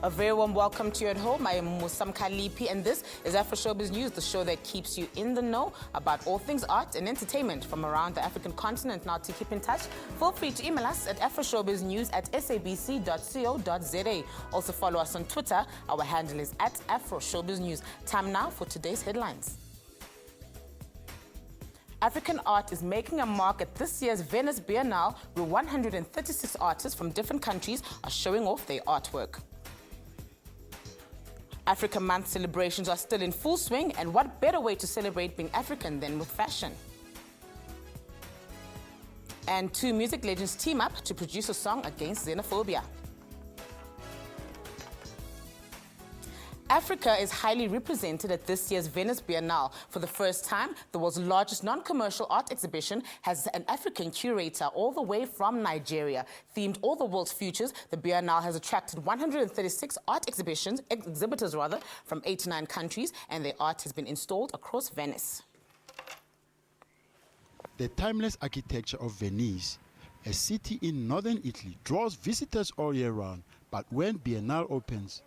A very warm welcome to you at home. I am Musam Kalipi, and this is Afroshowbiz News, the show that keeps you in the know about all things art and entertainment from around the African continent. Now, to keep in touch, feel free to email us at afroshowbiznews@sabc.co.za. Also follow us on Twitter. Our handle is @AfroShowbizNews. Time now for today's headlines. African art is making a mark at this year's Venice Biennale, where 136 artists from different countries are showing off their artwork. Africa Month celebrations are still in full swing, and what better way to celebrate being African than with fashion? And two music legends team up to produce a song against xenophobia. Africa is highly represented at this year's Venice Biennale. For the first time, the world's largest non-commercial art exhibition has an African curator all the way from Nigeria. Themed All the World's Futures, the Biennale has attracted 136 exhibitors from 89 countries, and their art has been installed across Venice. The timeless architecture of Venice, a city in northern Italy, draws visitors all year round, but when Biennale opens,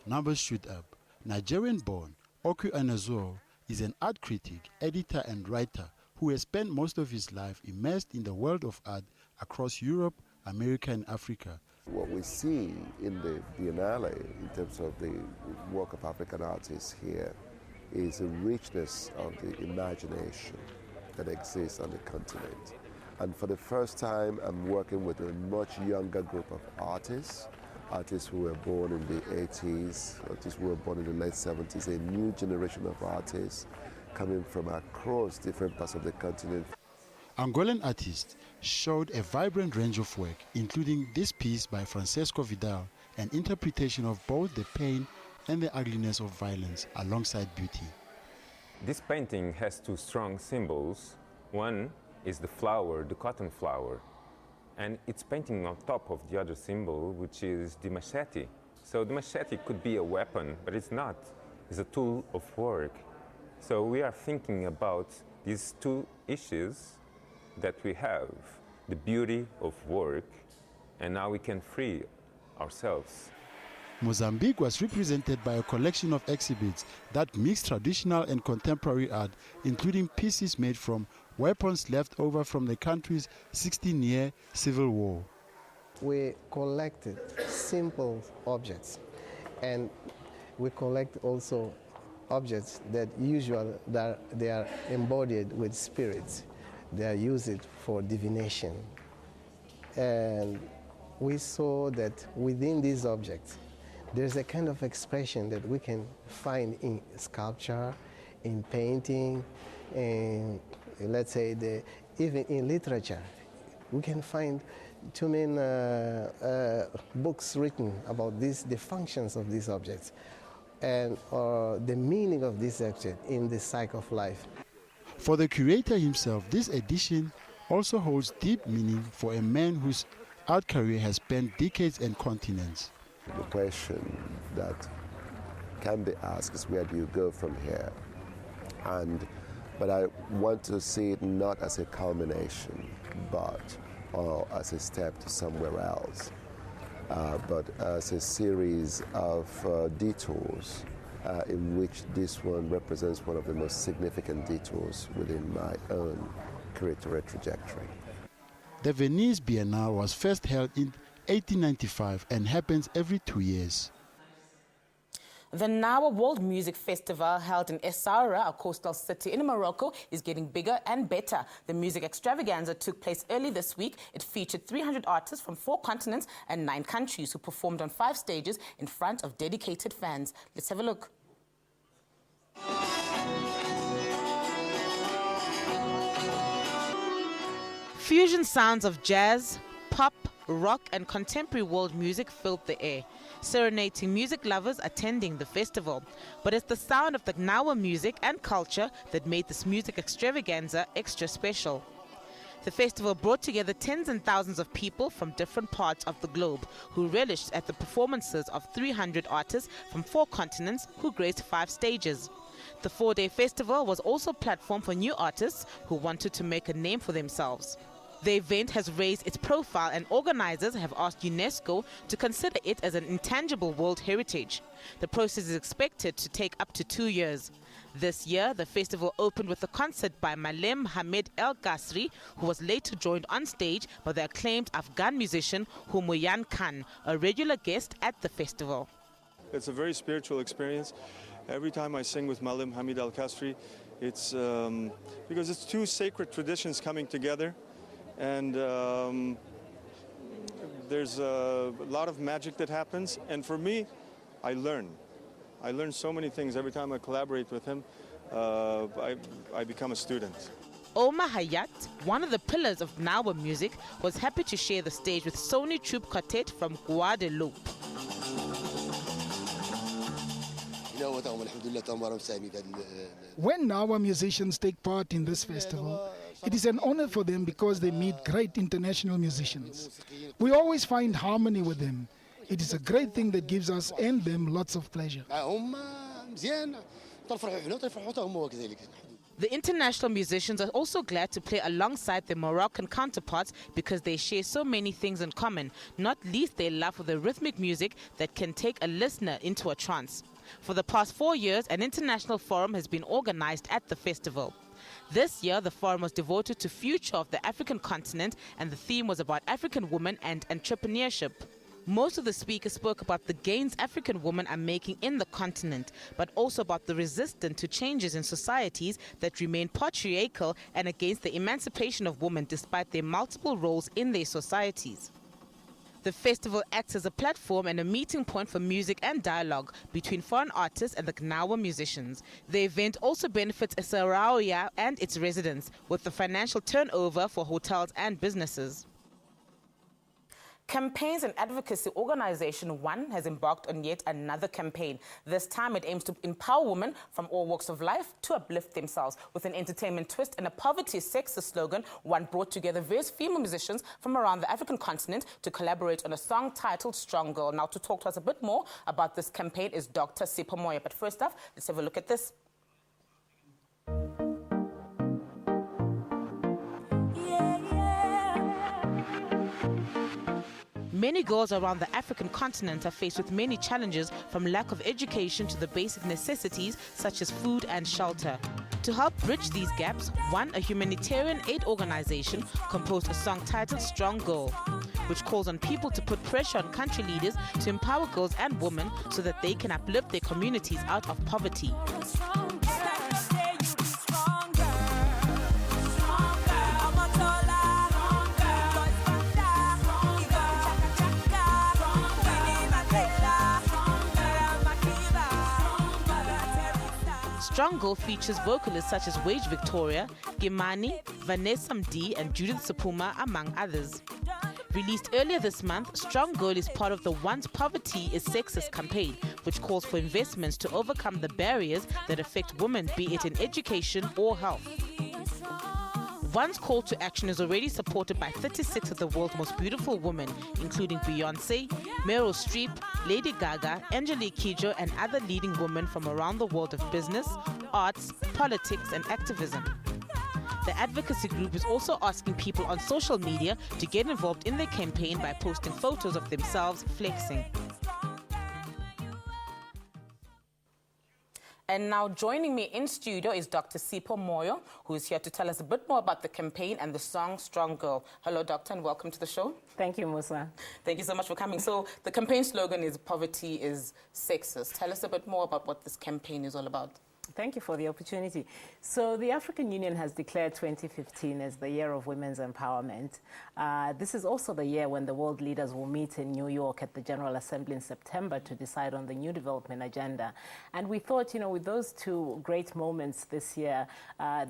numbers shoot up. Nigerian-born Oku Anazo is an art critic, editor and writer who has spent most of his life immersed in the world of art across Europe, America and Africa. What we see in the Biennale in terms of the work of African artists here is a richness of the imagination that exists on the continent. And for the first time, I'm working with a much younger group of artists who were born in the 80s, artists who were born in the late 70s, a new generation of artists coming from across different parts of the continent. Angolan artists showed a vibrant range of work, including this piece by Francesco Vidal, an interpretation of both the pain and the ugliness of violence alongside beauty. This painting has two strong symbols. One is the flower, the cotton flower, and it's painting on top of the other symbol, which is the machete. So the machete could be a weapon, but it's not. It's a tool of work. So we are thinking about these two issues that we have, the beauty of work, and now we can free ourselves. Mozambique was represented by a collection of exhibits that mix traditional and contemporary art, including pieces made from weapons left over from the country's 16-year civil war. We collected simple objects, and we collect also objects that usually they are embodied with spirits. They are used for divination. And we saw that within these objects, there's a kind of expression that we can find in sculpture, in painting, in, let's say, even in literature. We can find too many books written about the functions of these objects and the meaning of this object in the cycle of life. For the curator himself, this edition also holds deep meaning for a man whose art career has spanned decades and continents. The question that can be asked is, where do you go from here? But I want to see it not as a culmination, but as a step to somewhere else, but as a series of detours in which this one represents one of the most significant detours within my own creative trajectory. The Venice Biennale was first held in 1895 and happens every 2 years. The Nawa World Music Festival, held in Essaouira, a coastal city in Morocco, is getting bigger and better. The music extravaganza took place early this week. It featured 300 artists from 4 continents and 9 countries who performed on 5 stages in front of dedicated fans. Let's have a look. Fusion sounds of jazz, pop, rock and contemporary world music filled the air, serenading music lovers attending the festival. But it's the sound of the Gnawa music and culture that made this music extravaganza extra special. The festival brought together tens and thousands of people from different parts of the globe who relished at the performances of 300 artists from 4 continents who graced 5 stages. The 4-day festival was also a platform for new artists who wanted to make a name for themselves. The event has raised its profile and organizers have asked UNESCO to consider it as an intangible world heritage. The process is expected to take up to 2 years. This year, the festival opened with a concert by Malem Hamed El Gasri, who was later joined on stage by the acclaimed Afghan musician Humayun Khan, a regular guest at the festival. It's a very spiritual experience. Every time I sing with Malem Hamed El Gasri, it's because it's two sacred traditions coming together. And there's a lot of magic that happens, and for me, I learn so many things every time I collaborate with him. I become a student. Omar Hayat, one of the pillars of Nawa music, was happy to share the stage with Sony Troop Quartet from Guadeloupe. When Nawa musicians take part in this festival, it is an honor for them because they meet great international musicians. We always find harmony with them. It is a great thing that gives us and them lots of pleasure. The international musicians are also glad to play alongside their Moroccan counterparts because they share so many things in common, not least their love for the rhythmic music that can take a listener into a trance. For the past 4 years, an international forum has been organized at the festival. This year, the forum was devoted to future of the African continent, and the theme was about African women and entrepreneurship. Most of the speakers spoke about the gains African women are making in the continent, but also about the resistance to changes in societies that remain patriarchal and against the emancipation of women despite their multiple roles in their societies. The festival acts as a platform and a meeting point for music and dialogue between foreign artists and the Gnawa musicians. The event also benefits Essaouira and its residents, with the financial turnover for hotels and businesses. Campaigns and Advocacy Organization One has embarked on yet another campaign. This time it aims to empower women from all walks of life to uplift themselves. With an entertainment twist and a poverty is sexist slogan, One brought together various female musicians from around the African continent to collaborate on a song titled Strong Girl. Now to talk to us a bit more about this campaign is Dr. Sipho Moyo. But first off, let's have a look at this. Many girls around the African continent are faced with many challenges, from lack of education to the basic necessities such as food and shelter. To help bridge these gaps, One, a humanitarian aid organization, composed a song titled Strong Girl, which calls on people to put pressure on country leaders to empower girls and women so that they can uplift their communities out of poverty. Strong Girl features vocalists such as Wage Victoria, Gimani, Vanessa Md and Judith Sapuma, among others. Released earlier this month, Strong Girl is part of the One's Poverty is Sexist campaign, which calls for investments to overcome the barriers that affect women, be it in education or health. One's call to action is already supported by 36 of the world's most beautiful women, including Beyoncé, Meryl Streep, Lady Gaga, Angelique Kidjo, and other leading women from around the world of business, arts, politics, and activism. The advocacy group is also asking people on social media to get involved in their campaign by posting photos of themselves flexing. And now joining me in studio is Dr. Sipho Moyo, who is here to tell us a bit more about the campaign and the song Strong Girl. Hello, Doctor, and welcome to the show. Thank you, Musa. Thank you so much for coming. So the campaign slogan is Poverty is Sexist. Tell us a bit more about what this campaign is all about. Thank you for the opportunity. So the African Union has declared 2015 as the year of women's empowerment. This is also the year when the world leaders will meet in New York at the General Assembly in September to decide on the new development agenda. And we thought, with those two great moments this year,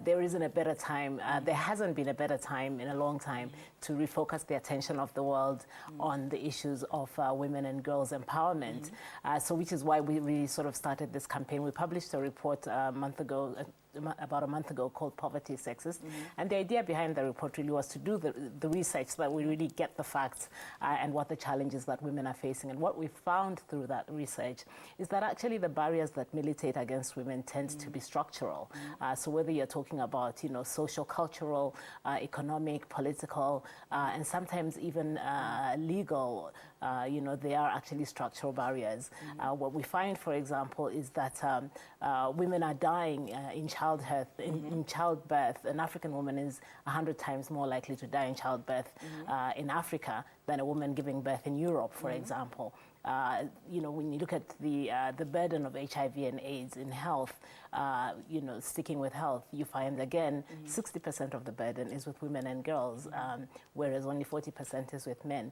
there isn't a better time, there hasn't been a better time in a long time to refocus the attention of the world on the issues of women and girls' empowerment. So which is why we really sort of started this campaign. We published a report a month ago, about a month ago called Poverty is Sexist. And the idea behind the report really was to do the research so that we really get the facts and what the challenges that women are facing. And what we found through that research is that actually the barriers that militate against women tend to be structural. So whether you're talking about, social, cultural, economic, political, and sometimes even legal, they are actually structural barriers. What we find, for example, is that women are dying in childbirth. An African woman is 100 times more likely to die in childbirth in Africa than a woman giving birth in Europe, for example. When you look at the burden of HIV and AIDS in health, sticking with health, you find again 60% of the burden is with women and girls, whereas only 40% is with men.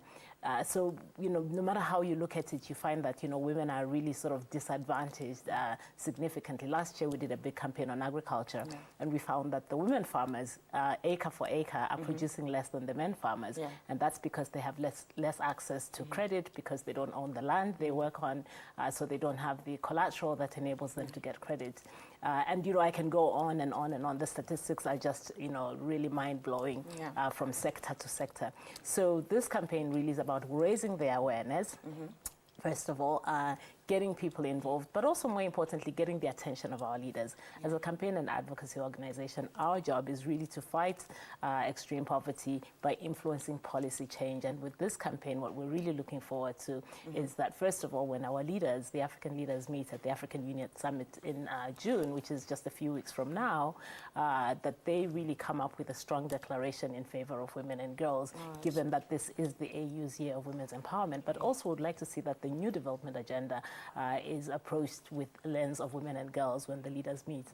So, no matter how you look at it, you find that, women are really sort of disadvantaged significantly. Last year, we did a big campaign on agriculture, and we found that the women farmers, acre for acre, are producing less than the men farmers. And that's because they have less access to credit, because they don't own the land they work on, so they don't have the collateral that enables them to get credit. And, I can go on and on and on. The statistics are just, really mind-blowing from sector to sector. So this campaign really is about raising the awareness, first of all, getting people involved, but also more importantly, getting the attention of our leaders. As a campaign and advocacy organization, our job is really to fight extreme poverty by influencing policy change. And with this campaign, what we're really looking forward to is that, first of all, when our leaders, the African leaders, meet at the African Union Summit in June, which is just a few weeks from now, that they really come up with a strong declaration in favor of women and girls, given that this is the AU's year of women's empowerment. But also would like to see that the new development agenda is approached with a lens of women and girls when the leaders meet.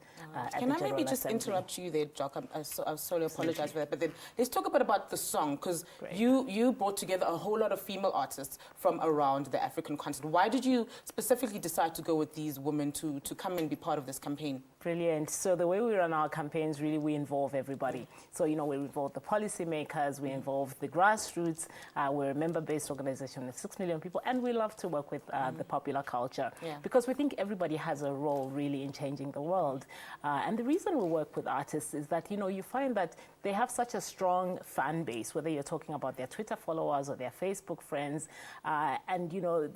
Can I maybe just interrupt you there, Jock? I sorry, apologize for that. But then let's talk a bit about the song, because you brought together a whole lot of female artists from around the African continent. Why did you specifically decide to go with these women to come and be part of this campaign? Brilliant. So the way we run our campaigns, really, we involve everybody. So, we involve the policymakers, we involve the grassroots. We're a member-based organization with 6 million people, and we love to work with the popular culture because we think everybody has a role, really, in changing the world. And the reason we work with artists is that, you find that they have such a strong fan base, whether you're talking about their Twitter followers or their Facebook friends. And,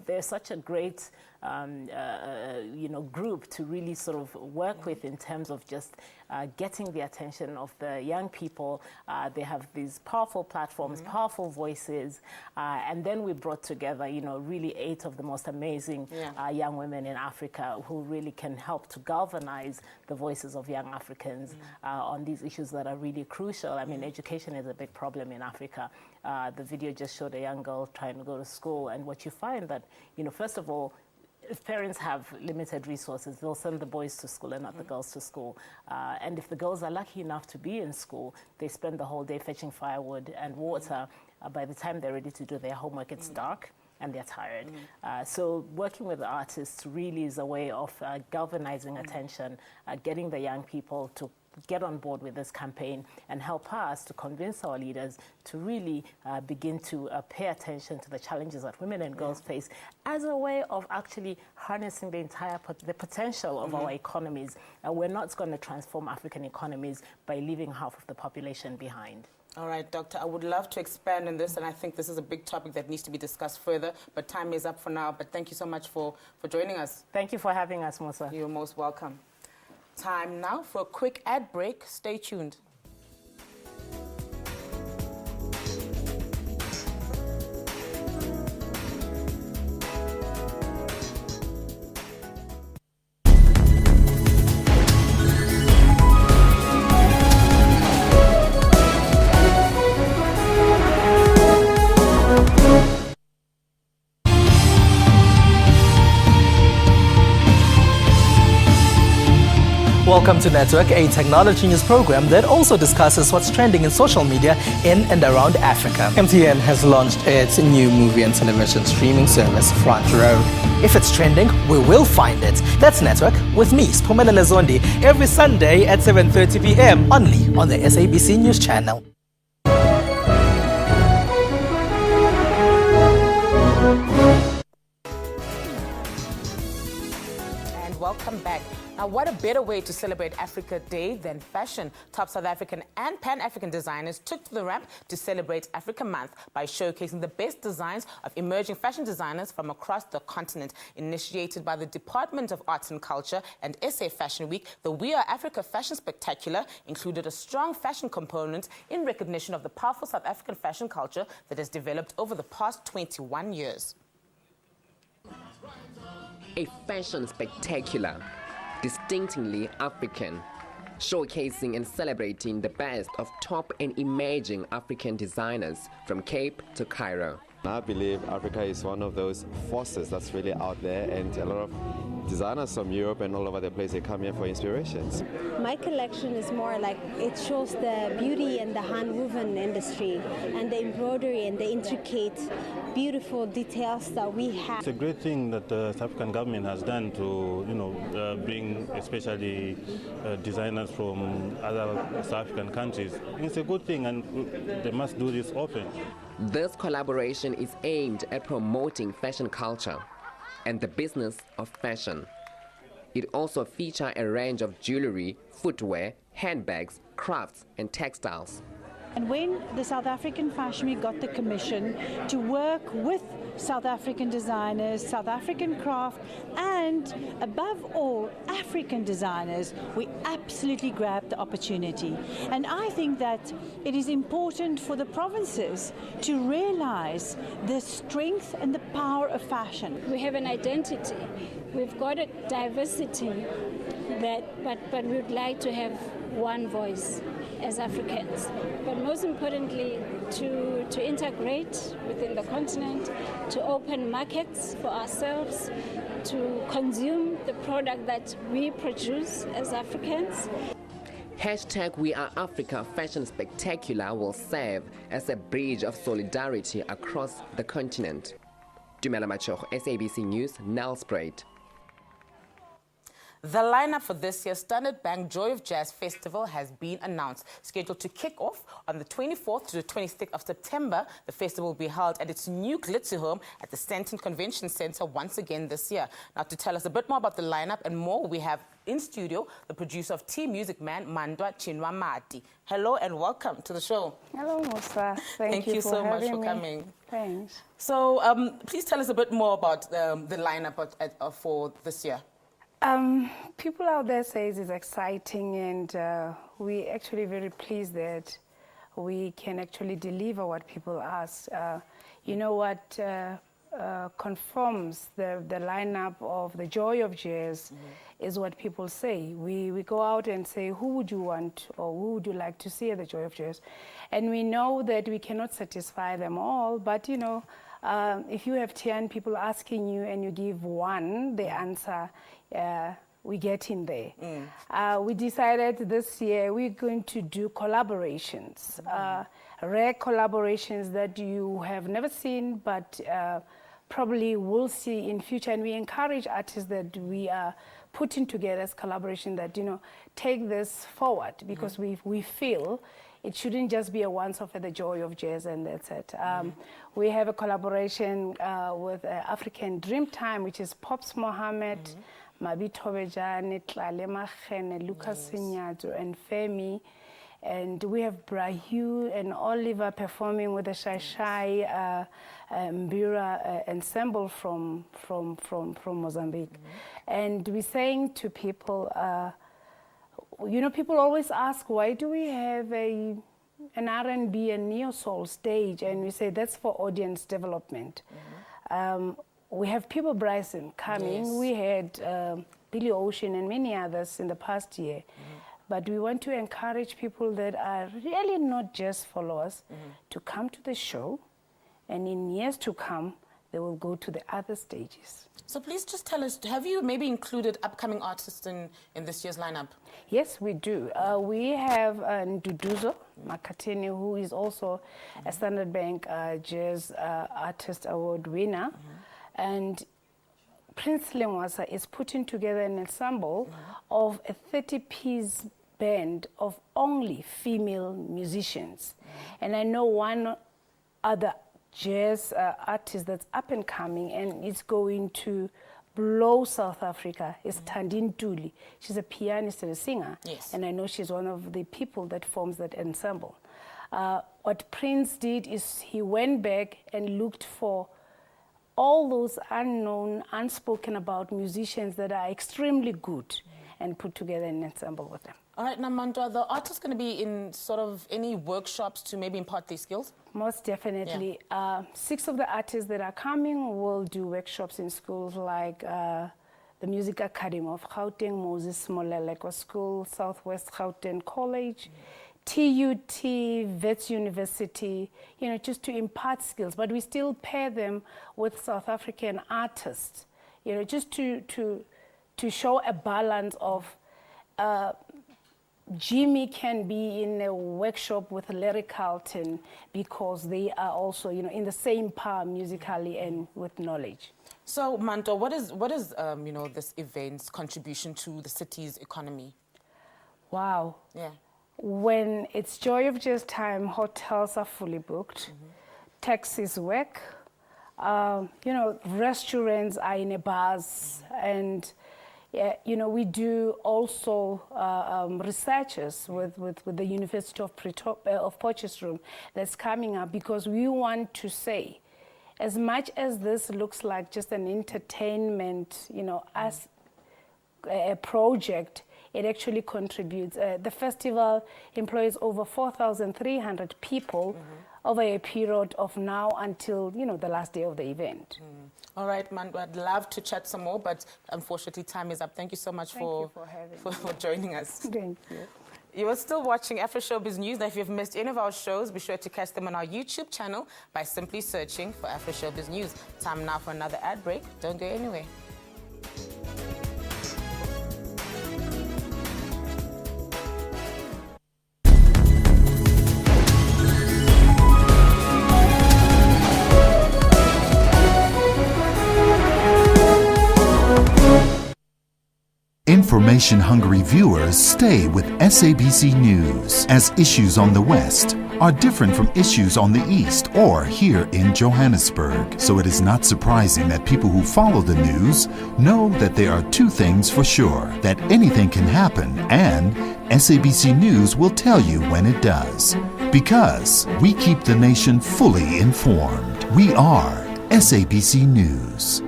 they're such a great group to really sort of work with in terms of just getting the attention of the young people. They have these powerful platforms, powerful voices, and then we brought together, really 8 of the most amazing young women in Africa who really can help to galvanize the voices of young Africans on these issues that are really crucial. I mean, education is a big problem in Africa. The video just showed a young girl trying to go to school, and what you find that, first of all, if parents have limited resources, they'll send the boys to school and not the girls to school. And if the girls are lucky enough to be in school, they spend the whole day fetching firewood and water. By the time they're ready to do their homework, it's dark and they're tired. So working with the artists really is a way of galvanizing attention, getting the young people to get on board with this campaign and help us to convince our leaders to really begin to pay attention to the challenges that women and girls face as a way of actually harnessing the entire potential of our economies. We're not going to transform African economies by leaving half of the population behind. All right, Doctor, I would love to expand on this, and I think this is a big topic that needs to be discussed further, but time is up for now. But thank you so much for joining us. Thank you for having us, Musa. You're most welcome. Time now for a quick ad break. Stay tuned. Welcome to Network, a technology news program that also discusses what's trending in social media in and around Africa. MTN has launched its new movie and television streaming service, Front Row. If it's trending, we will find it. That's Network with me, Spumelele Zondi, every Sunday at 7:30 p.m. only on the SABC News Channel. welcome back. Now, what a better way to celebrate Africa Day than fashion? Top South African and Pan-African designers took to the ramp to celebrate Africa Month by showcasing the best designs of emerging fashion designers from across the continent. Initiated by the Department of Arts and Culture and SA Fashion Week, the We Are Africa Fashion Spectacular included a strong fashion component in recognition of the powerful South African fashion culture that has developed over the past 21 years. A fashion spectacular, distinctly African, showcasing and celebrating the best of top and emerging African designers from Cape to Cairo. I believe Africa is one of those forces that's really out there, and a lot of designers from Europe and all over the place, they come here for inspirations. My collection is more like it shows the beauty and the hand-woven industry and the embroidery and the intricate, beautiful details that we have. It's a great thing that the South African government has done to, bring especially designers from other South African countries. It's a good thing, and they must do this often. This collaboration is aimed at promoting fashion culture and the business of fashion. It also features a range of jewelry, footwear, handbags, crafts, and textiles. And when the South African Fashion Week got the commission to work with South African designers, South African craft, and above all, African designers, we absolutely grabbed the opportunity. And I think that it is important for the provinces to realize the strength and the power of fashion. We have an identity. We've got a diversity, but we would like to have one voice as Africans, but most importantly to integrate within the continent, to open markets for ourselves, to consume the product that we produce as Africans. Hashtag We Are Africa Fashion Spectacular will serve as a bridge of solidarity across the continent. Dumela Machoch, SABC News, Nelspruit. The lineup for this year's Standard Bank Joy of Jazz Festival has been announced. Scheduled to kick off on the 24th to the 26th of September, the festival will be held at its new glitzy home at the Stanton Convention Center once again this year. Now, to tell us a bit more about the lineup and more, we have in studio the producer of Tea Music Man, Mandwa Chinwamati. Hello and welcome to the show. Hello, Musa. Thank you so much for me. coming. Thanks. So, please tell us a bit more about the lineup for this year. People out there say it's exciting, and we're actually very pleased that we can actually deliver what people ask. You know what conforms the lineup of the Joy of Jazz is what people say. We go out and say, who would you want or who would you like to see at the Joy of Jazz? And we know that we cannot satisfy them all, but you know, if you have 10 people asking you and you give one the answer, we get in there. We decided this year we're going to do collaborations, rare collaborations that you have never seen, but probably will see in future. And we encourage artists that we are putting together as collaboration that, you know, take this forward, because we feel it shouldn't just be a once-off at the Joy of Jazz and that's it. We have a collaboration with African Dreamtime, which is Pops Mohammed, Mabi Tobejane, Tlale Machene, Lucas Sinyato, and Femi. And we have Brahu and Oliver performing with the Shai Shai Mbira ensemble from Mozambique. And we're saying to people, you know, people always ask, why do we have an R&B and neo-soul stage? And we say that's for audience development. We have People Bryson coming. Yes. We had Billy Ocean and many others in the past year. But we want to encourage people that are really not just followers to come to the show, and in years to come, they will go to the other stages. So please just tell us, have you maybe included upcoming artists in this year's lineup? Yes, we do. We have Nduduzo Makatini, who is also a Standard Bank Jazz Artist Award winner. And Prince Lengwasa is putting together an ensemble of a 30-piece band of only female musicians. And I know one other jazz artist that's up and coming, and it's going to blow South Africa is Tandine Tuli. She's a pianist and a singer. Yes. And I know she's one of the people that forms that ensemble. What Prince did is he went back and looked for all those unknown, unspoken about musicians that are extremely good and put together an ensemble with them. All right, now, Manto, are the artists going to be in sort of any workshops to maybe impart these skills? Most definitely. Yeah. 6 of the artists that are coming will do workshops in schools like the Music Academy of Gauteng, Moses Moleleko School, Southwest Gauteng College, TUT, Wits University, you know, just to impart skills. But we still pair them with South African artists, you know, just to show a balance of Jimmy can be in a workshop with Larry Carlton because they are also, you know, in the same power musically and with knowledge. So, Manto, what is you know, this event's contribution to the city's economy? Wow. Yeah. When it's Joy of Jazz time, hotels are fully booked, taxis work, you know, restaurants are in a buzz, and yeah, you know, we do also researches with the University of Potchefstroom that's coming up, because we want to say, as much as this looks like just an entertainment, you know, as a project, it actually contributes. The festival employs over 4,300 people over a period of now until, you know, the last day of the event. All right, Manto, I'd love to chat some more, but unfortunately time is up. Thank you so much for joining us. Thank you. You are still watching Afroshowbiz News. Now, if you've missed any of our shows, be sure to catch them on our YouTube channel by simply searching for Afroshowbiz News. Time now for another ad break. Don't go anywhere. Information-hungry viewers stay with SABC News, as issues on the West are different from issues on the East or here in Johannesburg. So it is not surprising that people who follow the news know that there are 2 things for sure: that anything can happen, and SABC News will tell you when it does. Because we keep the nation fully informed. We are SABC News.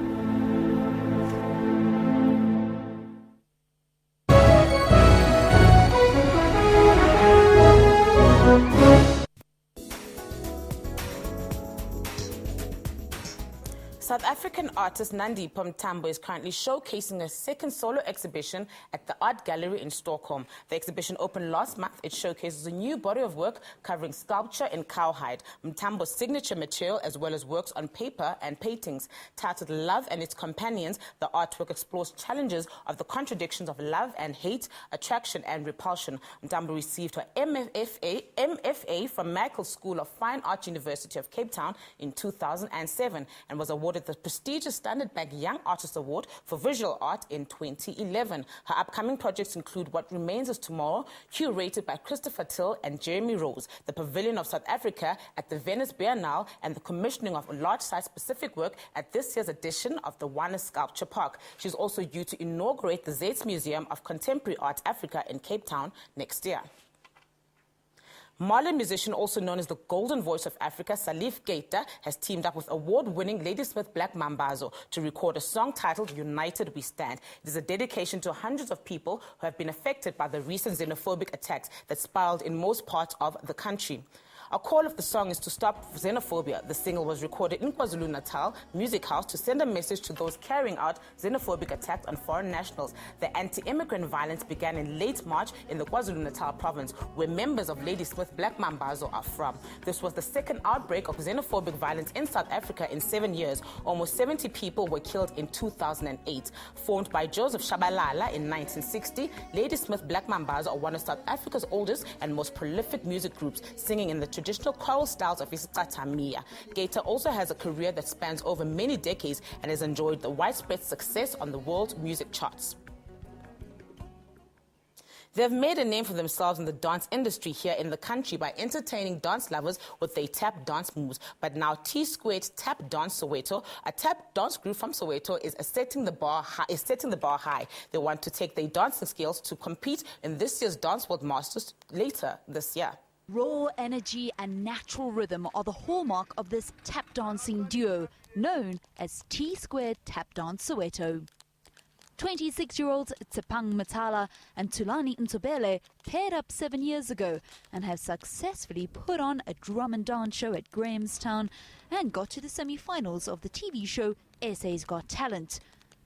South African artist Nandi Pomtambo is currently showcasing a second solo exhibition at the Art Gallery in Stockholm. The exhibition opened last month. It showcases a new body of work covering sculpture in cowhide, Mtambo's signature material, as well as works on paper and paintings. Titled Love and Its Companions, the artwork explores challenges of the contradictions of love and hate, attraction and repulsion. Mtambo received her MFA from Michael School of Fine Art, University of Cape Town in 2007 and was awarded the prestigious Standard Bank Young Artist Award for Visual Art in 2011. Her upcoming projects include What Remains Is Tomorrow, curated by Christopher Till and Jeremy Rose, the Pavilion of South Africa at the Venice Biennale, and the commissioning of large-size specific work at this year's edition of the Wana Sculpture Park. She's also due to inaugurate the Zaitz Museum of Contemporary Art Africa in Cape Town next year. Malian musician, also known as the Golden Voice of Africa, Salif Keita, has teamed up with award-winning Ladysmith Black Mambazo to record a song titled United We Stand. It is a dedication to hundreds of people who have been affected by the recent xenophobic attacks that spiraled in most parts of the country. Our call of the song is to stop xenophobia. The single was recorded in KwaZulu-Natal Music House to send a message to those carrying out xenophobic attacks on foreign nationals. The anti-immigrant violence began in late March in the KwaZulu-Natal province, where members of Ladysmith Black Mambazo are from. This was the second outbreak of xenophobic violence in South Africa in 7 years. Almost 70 people were killed in 2008. Formed by Joseph Shabalala in 1960, Ladysmith Black Mambazo are one of South Africa's oldest and most prolific music groups, singing in the traditional choral styles of isicathamiya. Keita also has a career that spans over many decades and has enjoyed the widespread success on the world music charts. They've made a name for themselves in the dance industry here in the country by entertaining dance lovers with their tap dance moves. But now T-Squared Tap Dance Soweto, a tap dance group from Soweto, is setting the bar high. They want to take their dancing skills to compete in this year's Dance World Masters later this year. Raw energy and natural rhythm are the hallmark of this tap dancing duo, known as T-Squared Tap Dance Soweto. 26-year-olds Tsepang Matala and Tulani Ntobele paired up 7 years ago and have successfully put on a drum and dance show at Grahamstown and got to the semi-finals of the TV show SA's Got Talent.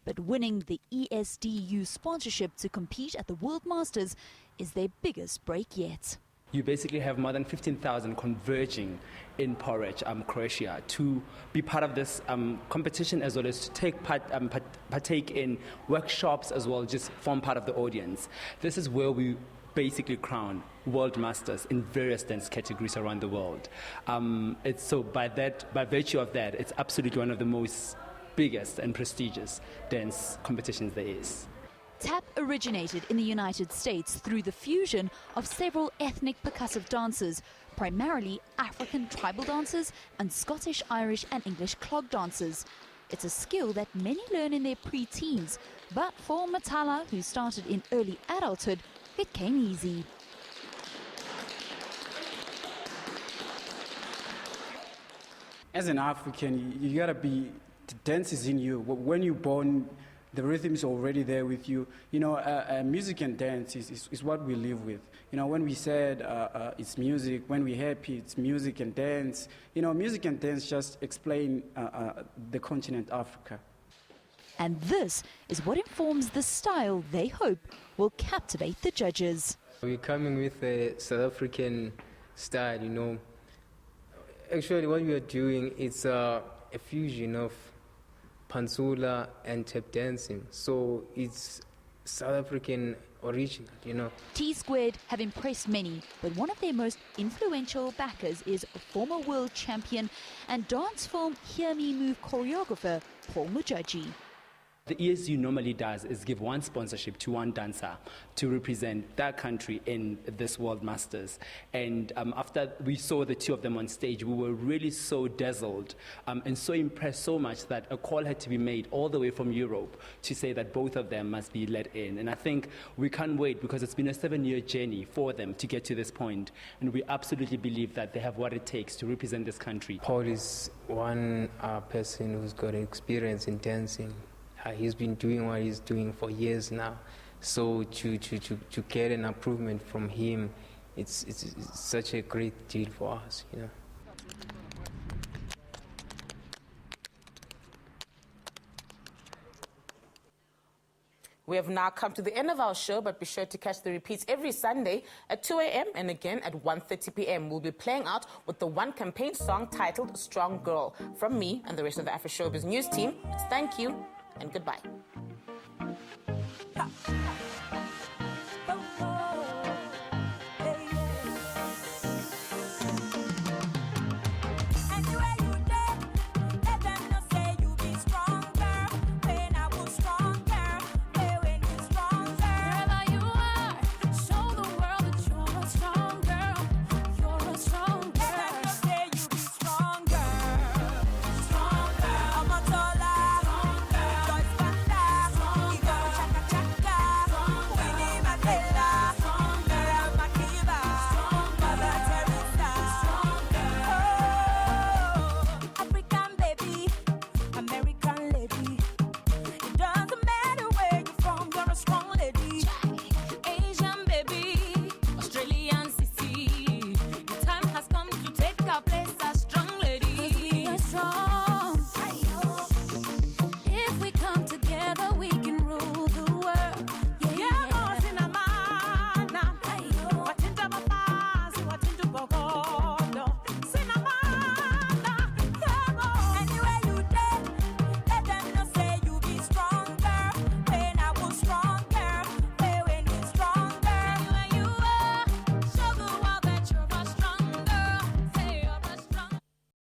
But winning the ESDU sponsorship to compete at the World Masters is their biggest break yet. You basically have more than 15,000 converging in Porridge, Croatia, to be part of this competition, as well as to take partake in workshops, as well, just form part of the audience. This is where we basically crown world masters in various dance categories around the world. By virtue of that, it's absolutely one of the most biggest and prestigious dance competitions there is. Tap originated in the United States through the fusion of several ethnic percussive dances, primarily African tribal dancers and Scottish, Irish and English clog dancers. It's a skill that many learn in their pre-teens, but for Matala, who started in early adulthood, it came easy. As an African, you gotta be, the dance is in you. When you're born, the rhythm is already there with you. You know, music and dance is what we live with. You know, when we said it's music, when we're happy, it's music and dance. You know, music and dance just explain the continent Africa. And this is what informs the style they hope will captivate the judges. We're coming with a South African style, you know. Actually, what we are doing is a fusion of Pantsula and tap dancing, so it's South African original, you know. T-Squared have impressed many, but one of their most influential backers is former world champion and dance film Hear Me Move choreographer Paul Mujaji. The ESU normally does is give one sponsorship to one dancer to represent that country in this World Masters. And after we saw the two of them on stage, we were really so dazzled and so impressed so much that a call had to be made all the way from Europe to say that both of them must be let in. And I think we can't wait, because it's been a 7-year journey for them to get to this point. And we absolutely believe that they have what it takes to represent this country. Paul is one person who's got experience in dancing. He's been doing what he's doing for years now. So to get an improvement from him, it's such a great deal for us, you know. We have now come to the end of our show, but be sure to catch the repeats every Sunday at 2 a.m. and again at 1:30 p.m. We'll be playing out with the one campaign song titled Strong Girl. From me and the rest of the Afroshowbiz news team, thank you and goodbye.